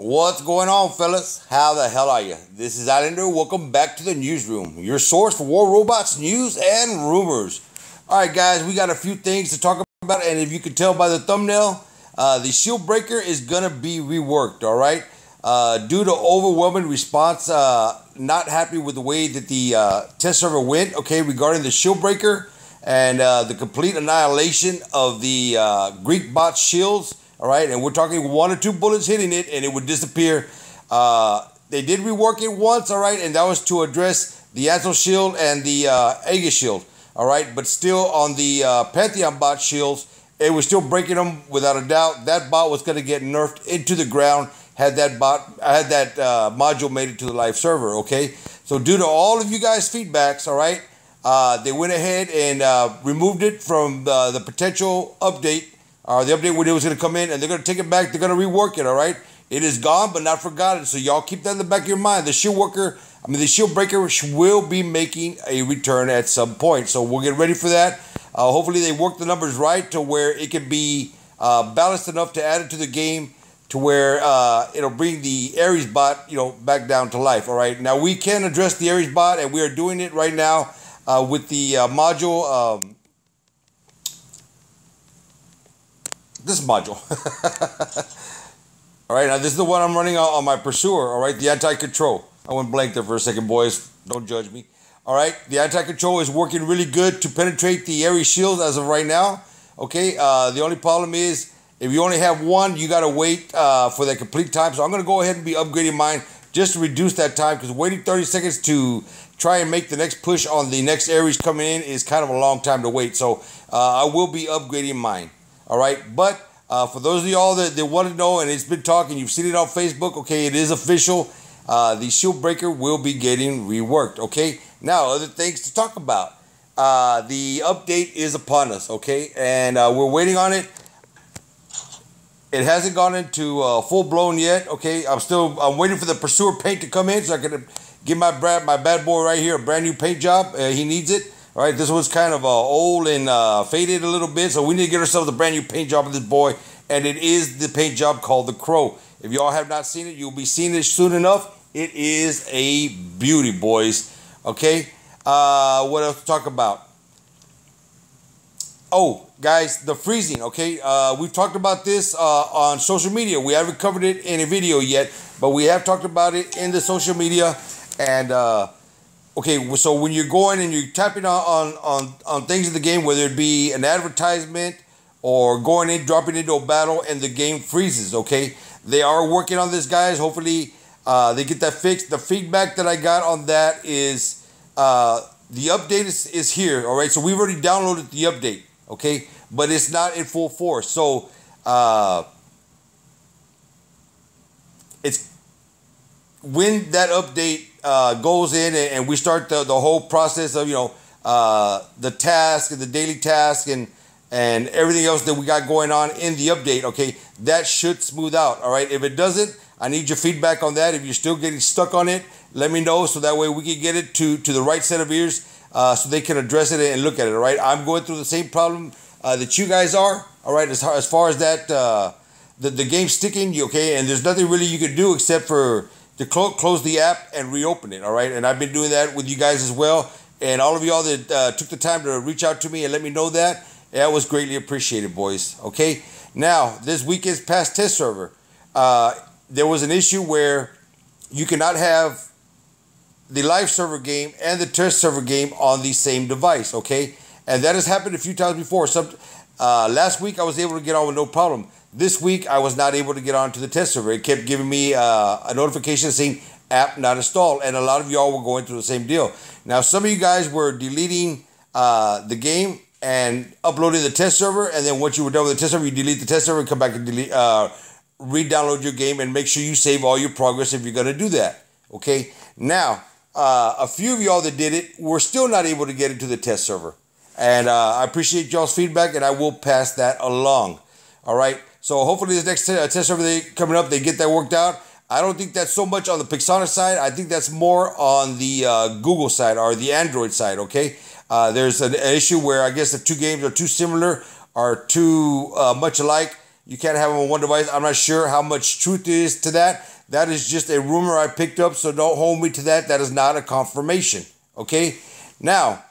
What's going on, fellas? How the hell are you? This is Islander. Welcome back to the Newsroom, your source for war robots, news, and rumors. All right, guys, we got a few things to talk about, and if you can tell by the thumbnail, the shield breaker is gonna be reworked. All right, due to overwhelming response, not happy with the way that the test server went. Okay, regarding the shield breaker and the complete annihilation of the Greek bot shields. All right, and we're talking 1 or 2 bullets hitting it, and it would disappear. They did rework it once, all right, and that was to address the Ansel shield and the Aegis shield, all right. But still, on the Pantheon bot shields, it was still breaking them without a doubt. That bot was going to get nerfed into the ground had that module made it to the live server. Okay, so due to all of you guys' feedbacks, all right, they went ahead and removed it from the potential update. The update when it was going to come in, and they're going to take it back. They're going to rework it, all right? It is gone, but not forgotten. So y'all keep that in the back of your mind. The shield breaker will be making a return at some point. So we'll get ready for that. Hopefully they work the numbers right to where it can be balanced enough to add it to the game to where it'll bring the Ares bot, back down to life, all right? Now, we can address the Ares bot, and we are doing it right now with the module... this module. All right, now this is the one I'm running on my Pursuer, all right, the anti-control. I went blank there for a second, boys. Don't judge me. All right, the anti-control is working really good to penetrate the Ares shield as of right now. Okay, the only problem is if you only have one, you got to wait for that complete time. So I'm going to go ahead and be upgrading mine just to reduce that time, because waiting 30 seconds to try and make the next push on the next Ares coming in is kind of a long time to wait. So I will be upgrading mine. All right, but for those of y'all that want to know, and it's been talking, you've seen it on Facebook, okay, it is official. The shield breaker will be getting reworked, okay? Now, other things to talk about. The update is upon us, okay? And we're waiting on it. It hasn't gone into full-blown yet, okay? I'm waiting for the Pursuer paint to come in so I can give my bad boy right here a brand new paint job. He needs it. All right, this one's kind of old and faded a little bit, so we need to get ourselves a brand new paint job of this boy, and it is the paint job called the Crow. If y'all have not seen it, you'll be seeing it soon enough. It is a beauty, boys. Okay, what else to talk about? Oh, guys, the freezing, okay? We've talked about this on social media. We haven't covered it in a video yet, but we have talked about it in the social media, and... okay, so when you're going and you're tapping on things in the game, whether it be an advertisement or going in, dropping into a battle, and the game freezes, okay? They are working on this, guys. Hopefully they get that fixed. The feedback that I got on that is the update is here, all right? So we've already downloaded the update, okay? But it's not in full force. So it's when that update goes in and we start the whole process of the task and the daily task and everything else that we got going on in the update, okay, that should smooth out. All right, if it doesn't, I need your feedback on that. If you're still getting stuck on it, let me know, so that way we can get it to the right set of ears, so they can address it and look at it. All right, I'm going through the same problem that you guys are. All right, as far as that the game's sticking, okay, and there's nothing really you can do except for to close the app and reopen it, all right? And I've been doing that with you guys as well. And all of y'all that took the time to reach out to me and let me know that was greatly appreciated, boys, okay? Now, this weekend's past test server, there was an issue where you cannot have the live server game and the test server game on the same device, okay? And that has happened a few times before. Last week, I was able to get on with no problem. This week, I was not able to get onto the test server. It kept giving me a notification saying app not installed, and a lot of y'all were going through the same deal. Now, some of you guys were deleting the game and uploading the test server, and then once you were done with the test server, you delete the test server and come back and re-download your game, and make sure you save all your progress if you're going to do that, okay? Now, a few of y'all that did it were still not able to get into the test server, and I appreciate y'all's feedback, and I will pass that along, all right? So hopefully this next test server coming up, they get that worked out. I don't think that's so much on the Pixonic side. I think that's more on the Google side or the Android side, okay? There's an issue where I guess the two games are too similar, are too much alike. You can't have them on one device. I'm not sure how much truth is to that. That is just a rumor I picked up, so don't hold me to that. That is not a confirmation, okay? Now,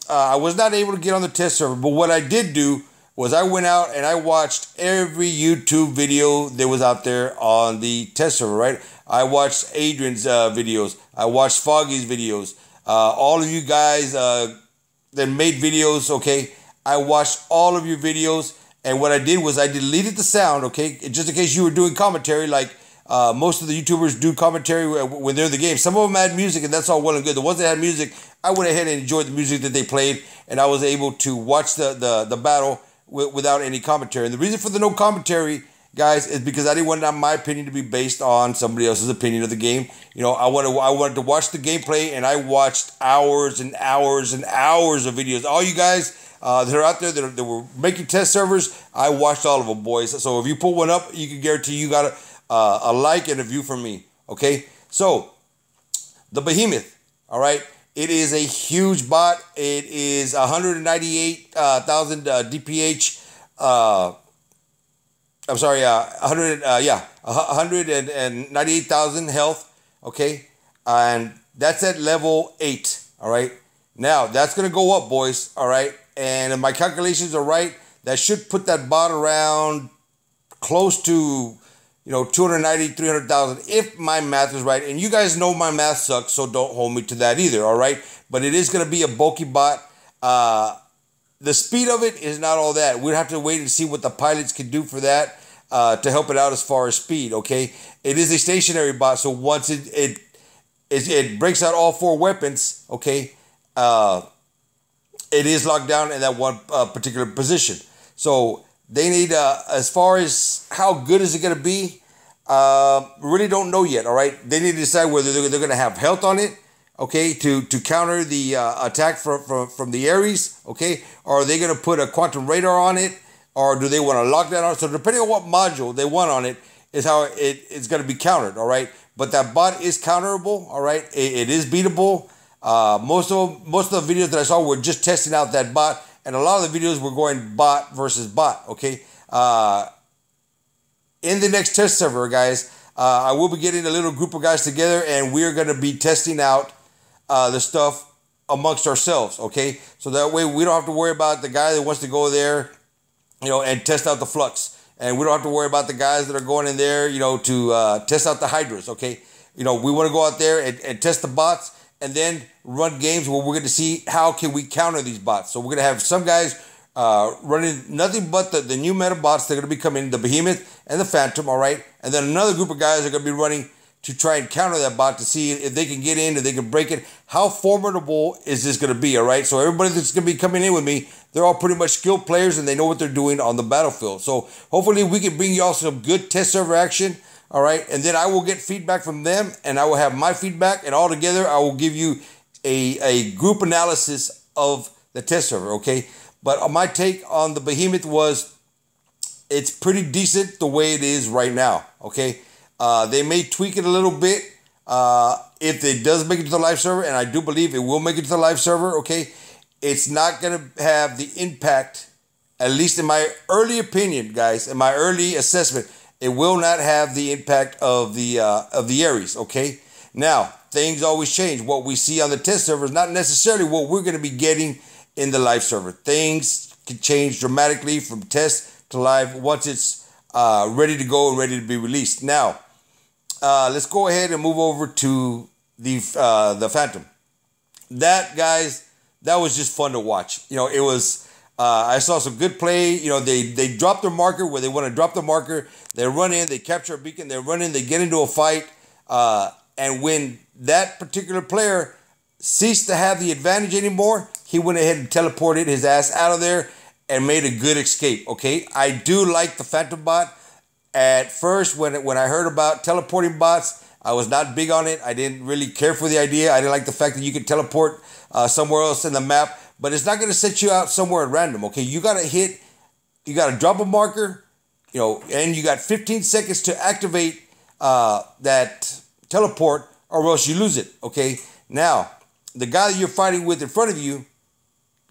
I was not able to get on the test server, but what I did do was I went out and I watched every YouTube video that was out there on the test server, right? I watched Adrian's videos. I watched Foggy's videos. All of you guys that made videos, okay? I watched all of your videos, and what I did was I deleted the sound, okay? Just in case you were doing commentary, like most of the YouTubers do commentary when they're in the game. Some of them had music, and that's all well and good. The ones that had music, I went ahead and enjoyed the music that they played, and I was able to watch the battle without any commentary. And the reason for the no commentary, guys, is because I didn't want my opinion to be based on somebody else's opinion of the game. You know, I wanted to watch the gameplay, and I watched hours and hours and hours of videos. All you guys that are out there that were making test servers, I watched all of them, boys. So if you put one up, you can guarantee you got a like and a view from me, okay? So, the Behemoth, all right? It is a huge bot. It is 198,000 DPH. I'm sorry, 198,000 health, okay? And that's at level 8, all right? Now, that's going to go up, boys, all right? And if my calculations are right, that should put that bot around close to, 290, 300,000, if my math is right. And you guys know my math sucks, so don't hold me to that either, all right? But it is going to be a bulky bot. The speed of it is not all that. We'd have to wait and see what the pilots can do for that to help it out as far as speed, okay? It is a stationary bot, so once it breaks out all 4 weapons, okay, it is locked down in that one particular position. So they need, as far as how good is it going to be, really don't know yet, all right? They need to decide whether they're going to have health on it, okay, to counter the attack from the Ares, okay? Or are they going to put a quantum radar on it, or do they want to lock that on? So depending on what module they want on it is how it's going to be countered, all right? But that bot is counterable, all right? It is beatable. Most of the videos that I saw were just testing out that bot, and a lot of the videos were going bot versus bot, okay? In the next test server, guys, I will be getting a little group of guys together, and we're going to be testing out the stuff amongst ourselves, okay? So that way we don't have to worry about the guy that wants to go there, and test out the flux. And we don't have to worry about the guys that are going in there, to test out the hydras, okay? We want to go out there and test the bots, and then run games where we're going to see how can we counter these bots. So we're going to have some guys running nothing but the new meta bots that are going to be coming, the Behemoth and the Phantom, all right? And then another group of guys are going to be running to try and counter that bot to see if they can get in, if they can break it. How formidable is this going to be, all right? So everybody that's going to be coming in with me, they're all pretty much skilled players, and they know what they're doing on the battlefield. So hopefully we can bring y'all some good test server action, all right? And then I will get feedback from them, and I will have my feedback, and all together I will give you a group analysis of the test server, okay? But my take on the Behemoth was it's pretty decent the way it is right now, okay? They may tweak it a little bit if it does make it to the live server, and I do believe it will make it to the live server, okay? It's not going to have the impact, at least in my early opinion, guys, in my early assessment, it will not have the impact of the Ares, okay? Now, things always change. What we see on the test server is not necessarily what we're going to be getting in the live server. Things can change dramatically from test to live once it's ready to go and ready to be released. Now, let's go ahead and move over to the Phantom. That, guys, that was just fun to watch. It was, I saw some good play. They dropped their marker where they want to drop the marker. They run in, they capture a beacon, they run in, they get into a fight. And when that particular player ceased to have the advantage anymore, he went ahead and teleported his ass out of there and made a good escape, okay? I do like the Phantom bot. At first, when I heard about teleporting bots, I was not big on it. I didn't really care for the idea. I didn't like the fact that you could teleport somewhere else in the map. But it's not going to set you out somewhere at random, okay? You got to drop a marker, and you got 15 seconds to activate that teleport, or else you lose it, okay? Now, the guy that you're fighting with in front of you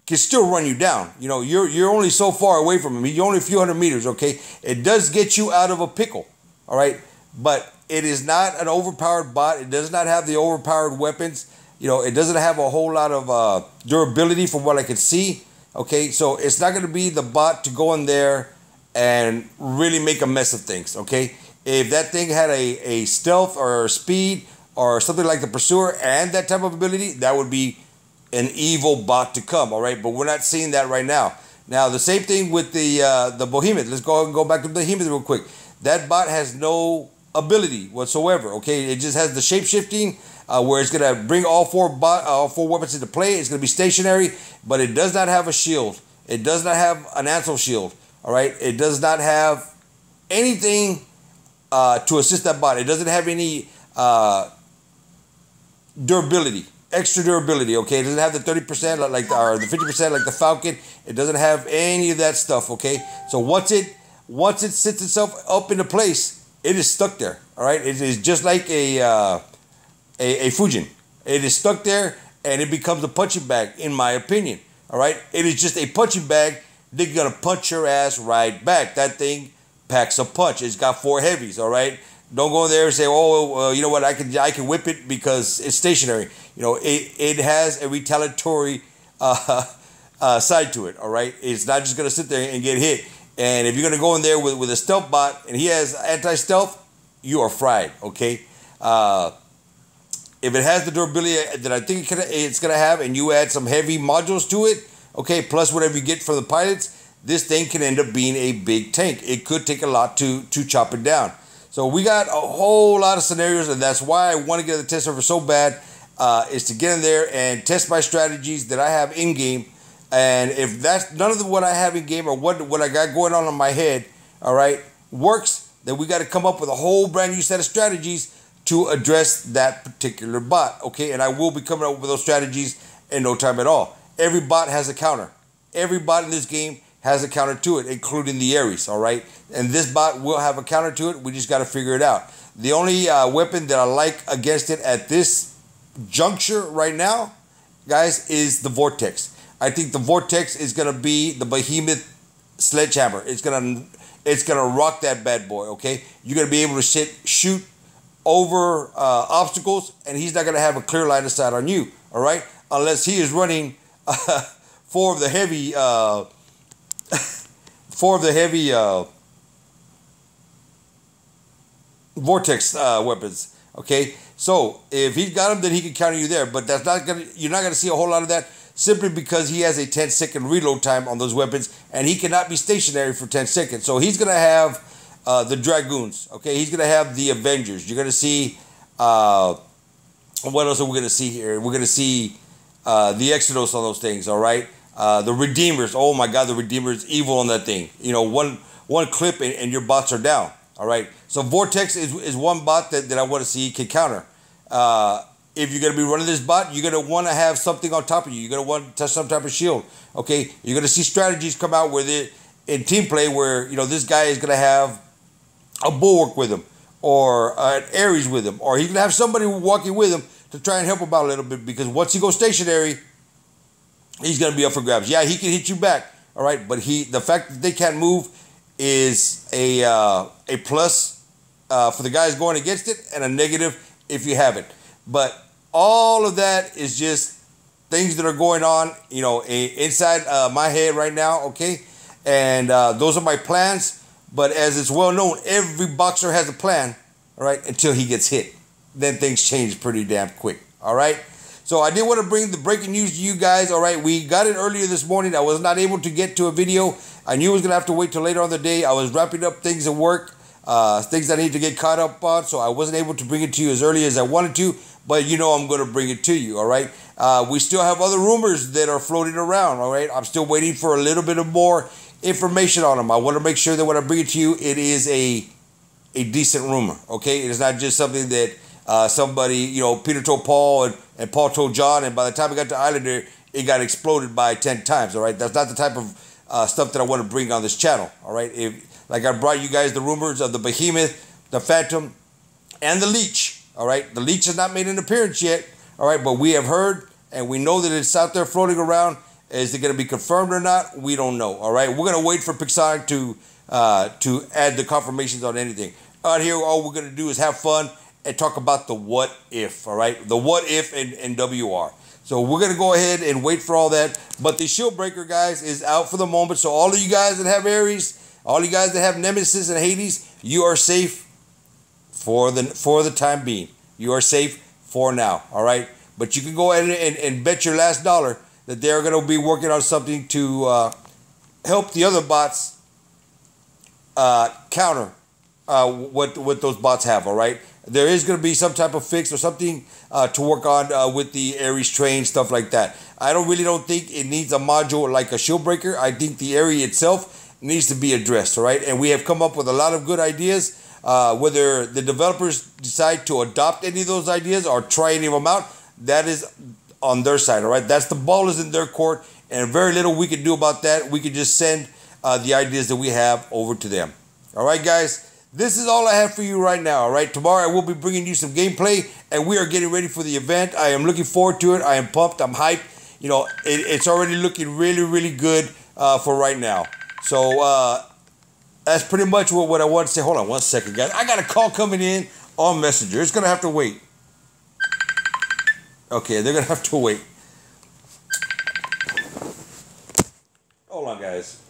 can still run you down. You know, you're only so far away from him. You're only a few hundred meters, okay? It does get you out of a pickle, all right? But it is not an overpowered bot. It does not have the overpowered weapons. You know, it doesn't have a whole lot of durability from what I can see, okay? So it's not going to be the bot to go in there and really make a mess of things, okay? If that thing had a stealth or speed or something like the Pursuer and that type of ability, that would be an evil bot to come, all right? But we're not seeing that right now. Now, the same thing with the Behemoth. Let's go ahead and go back to the Behemoth real quick. That bot has no ability whatsoever, okay? It just has the shape-shifting where it's going to bring all four weapons into play. It's going to be stationary, but it does not have a shield. It does not have an Ansel shield, all right? It does not have anything to assist that bot. It doesn't have any durability. Extra durability, okay? It doesn't have the 30% or the 50% like the Falcon. It doesn't have any of that stuff, okay? So once it sits itself up into place, it is stuck there, all right? It is just like a Fujin. It is stuck there, and it becomes a punching bag, in my opinion, all right? It is just a punching bag. They're gonna punch your ass right back. That thing packs a punch. It's got 4 heavies, all right? Don't go in there and say, oh, you know what, I can whip it because it's stationary. You know, it has a retaliatory side to it, all right? It's not just going to sit there and get hit. And if you're going to go in there with a stealth bot and he has anti-stealth, you are fried, okay? If it has the durability that I think it's going to have and you add some heavy modules to it, okay, plus whatever you get from the pilots, this thing can end up being a big tank. It could take a lot to chop it down. So we got a whole lot of scenarios, and that's why I want to get the test server so bad, is to get in there and test my strategies that I have in-game. And if that's none of what I have in-game or what I got going on in my head, all right, works, then we got to come up with a whole brand new set of strategies to address that particular bot, okay? And I will be coming up with those strategies in no time at all. Every bot has a counter. Every bot in this game has a counter to it, including the Ares, all right? And this bot will have a counter to it. We just got to figure it out. The only weapon that I like against it at this juncture right now, guys, is the Vortex. I think the Vortex is going to be the Behemoth sledgehammer. It's gonna rock that bad boy, okay? You're going to be able to shoot over obstacles, and he's not going to have a clear line of sight on you, all right? Unless he is running 4 of the heavy... 4 of the heavy Vortex weapons. Okay, so if he's got them, then he can counter you there. But that's not gonna. You're not gonna see a whole lot of that simply because he has a 10-second reload time on those weapons, and he cannot be stationary for 10 seconds. So he's gonna have the Dragoons. Okay, he's gonna have the Avengers. You're gonna see. What else are we gonna see here? We're gonna see the Exodus on those things. All right. The Redeemers, oh my God, the Redeemer is evil on that thing. You know, one clip and your bots are down. All right. So Vortex is one bot that I want to see can counter. If you're going to be running this bot, you're going to want to have something on top of you. You're going to want to touch some type of shield. Okay. You're going to see strategies come out where in team play where, you know, this guy is going to have a Bulwark with him or an Ares with him, or he's going to have somebody walking with him to try and help him out a little bit, because once he goes stationary, he's going to be up for grabs. Yeah, he can hit you back, all right? But the fact that they can't move is a plus for the guys going against it, and a negative if you have it. But all of that is just things that are going on, you know, inside my head right now, okay? And those are my plans. But as it's well known, every boxer has a plan, all right, until he gets hit. Then things change pretty damn quick, all right? So I did want to bring the breaking news to you guys. All right, we got it earlier this morning. I was not able to get to a video. I knew I was going to have to wait till later on the day. I was wrapping up things at work, things I need to get caught up on. So I wasn't able to bring it to you as early as I wanted to. But you know I'm going to bring it to you, all right? We still have other rumors that are floating around, all right? I'm still waiting for a little bit of more information on them. I want to make sure that when I bring it to you, it is a decent rumor, okay? It is not just something that somebody, you know, Peter told Paul and Paul told John, and by the time we got to Islander, it got exploded by 10 times, all right? That's not the type of stuff that I want to bring on this channel, all right? Like I brought you guys the rumors of the Behemoth, the Phantom, and the Leech, all right? The Leech has not made an appearance yet, all right? But we have heard, and we know that it's out there floating around. Is it going to be confirmed or not? We don't know. All right, we're going to wait for Pixar to add the confirmations on anything. Out here, all we're going to do is have fun and talk about the what if. All right, the what if in WR. So we're going to go ahead and wait for all that. But the shield breaker, guys, is out for the moment. So all of you guys that have Ares, all you guys that have Nemesis and Hades, you are safe for the time being. You are safe for now. All right. But you can go ahead and bet your last dollar that they're going to be working on something to help the other bots counter what those bots have. All right. There is going to be some type of fix or something to work on with the Ares train, stuff like that. I don't think it needs a module like a shield breaker. I think the area itself needs to be addressed. All right. And we have come up with a lot of good ideas. Whether the developers decide to adopt any of those ideas or try any of them out, that is on their side. All right. That's the ball is in their court, and very little we can do about that. We can just send the ideas that we have over to them. All right, guys. This is all I have for you right now. All right. Tomorrow I will be bringing you some gameplay, and we are getting ready for the event. I am looking forward to it. I am pumped. I'm hyped. You know, it's already looking really, really good for right now. So that's pretty much what I want to say. Hold on one second, guys. I got a call coming in on Messenger. It's going to have to wait. Okay, they're going to have to wait. Hold on, guys.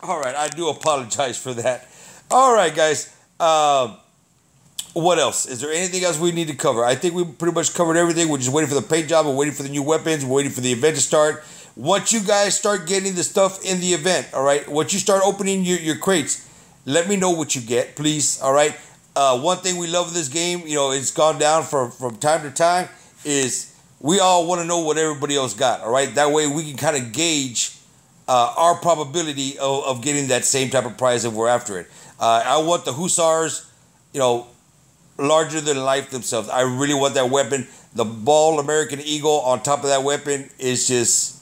All right, I do apologize for that. All right, guys. What else? Is there anything else we need to cover? I think we pretty much covered everything. We're just waiting for the paint job. We're waiting for the new weapons. We're waiting for the event to start. Once you guys start getting the stuff in the event, all right, once you start opening your crates, let me know what you get, please, all right? One thing we love in this game, you know, it's gone down from time to time, is we all want to know what everybody else got, all right? That way we can kind of gauge our probability of getting that same type of prize if we're after it. I want the Hussars, you know, larger than life themselves. I really want that weapon. The Ball American Eagle on top of that weapon is just,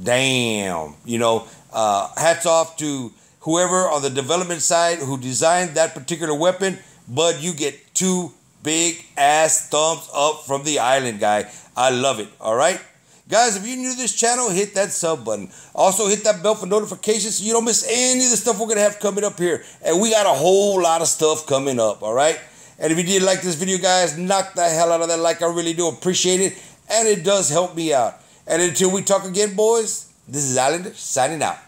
damn. You know, hats off to whoever on the development side who designed that particular weapon. But you get 2 big ass thumbs up from the island guy. I love it. All right. Guys, if you're new to this channel, hit that sub button. Also, hit that bell for notifications so you don't miss any of the stuff we're going to have coming up here. And we got a whole lot of stuff coming up, all right? And if you did like this video, guys, knock the hell out of that like. I really do appreciate it. And it does help me out. And until we talk again, boys, this is Islander signing out.